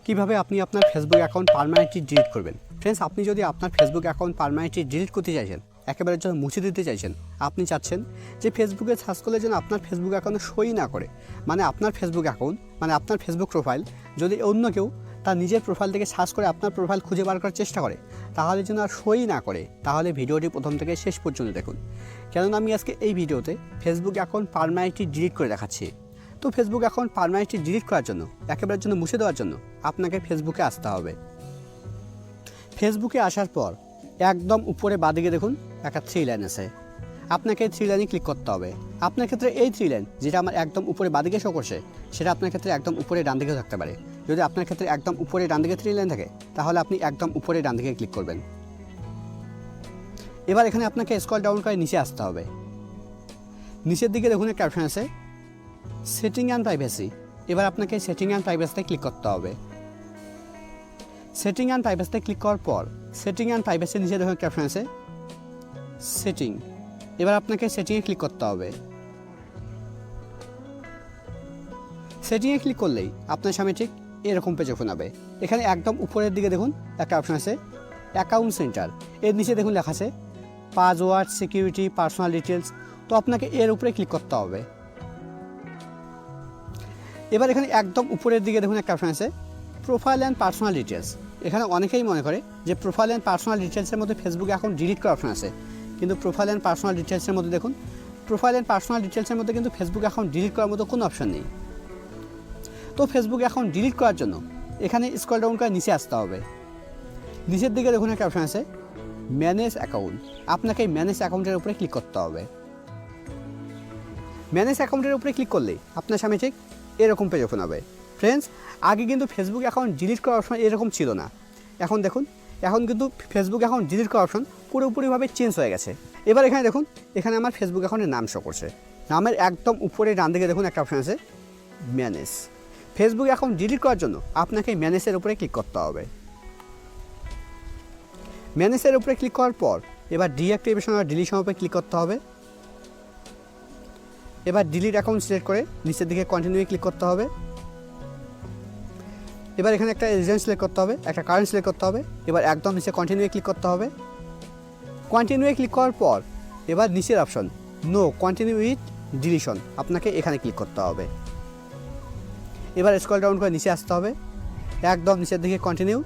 কিভাবে আপনি আপনার ফেসবুক অ্যাকাউন্ট পার্মানেন্টলি ডিলিট করবেন। ফ্রেন্ডস, আপনি যদি আপনার ফেসবুক অ্যাকাউন্ট পার্মানেন্টলি ডিলিট করতে চাইছেন, একেবারে জন্য মুছে দিতে চাইছেন, আপনি চাচ্ছেন যে ফেসবুকে সার্চ করলে যেন আপনার ফেসবুক অ্যাকাউন্টে সই না করে, মানে আপনার ফেসবুক অ্যাকাউন্ট মানে আপনার ফেসবুক প্রোফাইল যদি অন্য কেউ তার নিজের প্রোফাইল থেকে সার্চ করে আপনার প্রোফাইল খুঁজে বার করার চেষ্টা করে, তাহলে যেন আর সই না করে, তাহলে ভিডিওটি প্রথম থেকে শেষ পর্যন্ত দেখুন। কেননা আমি আজকে এই ভিডিওতে ফেসবুক অ্যাকাউন্ট পার্মানেন্টলি ডিলিট করে দেখাচ্ছি। তো ফেসবুক অ্যাকাউন্ট পার্মানেন্টলি ডিলিট করার জন্য, একেবারের জন্য মুছে দেওয়ার জন্য আপনাকে ফেসবুকে আসতে হবে। ফেসবুকে আসার পর একদম উপরে বাঁদিকে দেখুন একটা 3 লাইন আছে, আপনাকে এই 3 লাইনে ক্লিক করতে হবে। আপনার ক্ষেত্রে এই 3 লাইন যেটা আমার একদম উপরে বাঁদিকে শো করছে, সেটা আপনার ক্ষেত্রে একদম উপরে ডান দিকেও থাকতে পারে। যদি আপনার ক্ষেত্রে একদম উপরে ডান দিকে 3 লাইন থাকে, তাহলে আপনি একদম উপরে ডান দিকে ক্লিক করবেন। এবার এখানে আপনাকে স্ক্রল ডাউন করে নিচে আসতে হবে। নিচের দিকে দেখুন একটা অপশন আছে সেটিং অ্যান্ড প্রাইভেসি। এবার আপনাকে সেটিং অ্যান্ড প্রাইভেসিতে ক্লিক করতে হবে। সেটিং অ্যান্ড প্রাইভেসিতে ক্লিক করার পর সেটিং অ্যান্ড প্রাইভেসির নিচে দেখুন একটা অপশন আছে সেটিং। এবার আপনাকে সেটিংয়ে ক্লিক করতে হবে। সেটিংয়ে ক্লিক করলেই আপনার সামনে ঠিক এরকম পেজ ওপেন হবে। এখানে একদম উপরের দিকে দেখুন একটা অপশন আছে অ্যাকাউন্ট সেন্টার। এর নিচে দেখুন লেখা আছে পাসওয়ার্ড, সিকিউরিটি, পার্সোনাল ডিটেলস। তো আপনাকে এর উপরে ক্লিক করতে হবে। এবার এখানে একদম উপরের দিকে দেখুন একটা অপশন আছে প্রোফাইল অ্যান্ড পার্সোনাল ডিটেলস। এখানে অনেকেই মনে করে যে প্রোফাইল অ্যান্ড পার্সোনাল ডিটেলসের মধ্যে ফেসবুক অ্যাকাউন্ট ডিলিট করার অপশন আছে, কিন্তু প্রোফাইল অ্যান্ড পার্সোনাল ডিটেলসের মধ্যে দেখুন প্রোফাইল অ্যান্ড পার্সোনাল ডিটেলসের মধ্যে কিন্তু ফেসবুক অ্যাকাউন্ট ডিলিট করার মতো কোনো অপশন নেই। তো ফেসবুক অ্যাকাউন্ট ডিলিট করার জন্য এখানে স্ক্রল ডাউন করে নিচে আসতে হবে। নিচের দিকে দেখুন একটা অপশন আছে ম্যানেজ অ্যাকাউন্ট। আপনাকে এই ম্যানেজ অ্যাকাউন্টের উপরে ক্লিক করতে হবে। ম্যানেজ অ্যাকাউন্টের উপরে ক্লিক করলেই আপনার সামনে ঠিক এরকম পেজ ওপেন হবে। ফ্রেন্ডস, আগে কিন্তু ফেসবুক অ্যাকাউন্ট ডিলিট করার অপশন এরকম ছিল না। এখন দেখুন, এখন কিন্তু ফেসবুক অ্যাকাউন্ট ডিলিট করার অপশন পুরোপুরিভাবে চেঞ্জ হয়ে গেছে। এবার এখানে দেখুন, এখানে আমার ফেসবুক অ্যাকাউন্টের নাম শো করছে। নামের একদম উপরে ডান দিকে দেখুন একটা অপশন আছে ম্যানেজ। ফেসবুক অ্যাকাউন্ট ডিলিট করার জন্য আপনাকে ম্যানেজের উপরে ক্লিক করতে হবে। ম্যানেজের উপরে ক্লিক করার পর এবার ডিঅ্যাক্টিভেশন আর ডিলিশন উপরে ক্লিক করতে হবে। এবার ডিলিট অ্যাকাউন্ট সিলেক্ট করে নিচের দিকে কন্টিনিউ ক্লিক করতে হবে। এবার এখানে একটা রিজন সিলেক্ট করতে হবে, একটা কারেন্ট সিলেক্ট করতে হবে। এবার একদম নিচে কন্টিনিউ ক্লিক করতে হবে। কন্টিনিউ ক্লিক করার পর এবার নিচের option no continue with deletion, আপনাকে এখানে ক্লিক করতে হবে। এবার স্ক্রল ডাউন করে নিচে আসতে হবে, একদম নিচের দিকে কন্টিনিউ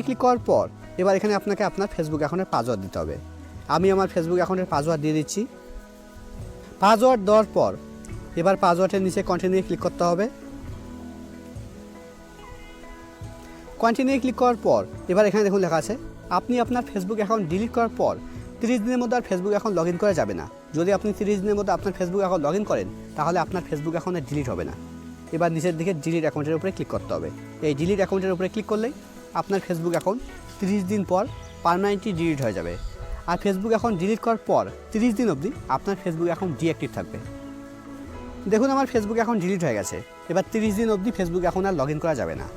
ক্লিক করার পর এবার এখানে আপনাকে আপনার ফেসবুক অ্যাকাউন্টের পাসওয়ার্ড দিতে হবে। আমি আমার ফেসবুক অ্যাকাউন্টের পাসওয়ার্ড দিয়ে দিচ্ছি। পাসওয়ার্ড দেওয়ার পর এবার পাসওয়ার্ডের নিচে কন্টিনিউ ক্লিক করতে হবে। কন্টিনিউ ক্লিক করার পর এবার এখানে দেখুন লেখা আছে আপনি আপনার ফেসবুক অ্যাকাউন্ট ডিলিট করার পর 30 দিনের মধ্যে আর ফেসবুক অ্যাকাউন্ট লগ ইন করা যাবে না। যদি আপনি 30 দিনের মধ্যে আপনার ফেসবুক অ্যাকাউন্ট লগ ইন করেন, তাহলে আপনার ফেসবুক অ্যাকাউন্টে ডিলিট হবে না। এবার নিচের দিকে ডিলিট অ্যাকাউন্টের উপরে ক্লিক করতে হবে। এই ডিলিট অ্যাকাউন্টের উপরে ক্লিক করলেই আপনার ফেসবুক অ্যাকাউন্ট 30 দিন পর পার্মানেন্টলি ডিলিট হয়ে যাবে। আর ফেসবুক অ্যাকাউন্ট ডিলিট করার পর 30 দিন অবধি আপনার ফেসবুক অ্যাকাউন্ট ডিঅ্যাক্টিভ থাকবে। দেখুন, আমার ফেসবুক অ্যাকাউন্ট ডিলিট হয়ে গেছে। এবার 30 দিন অবধি ফেসবুক অ্যাকাউন্ট আর লগ ইন করা যাবে না।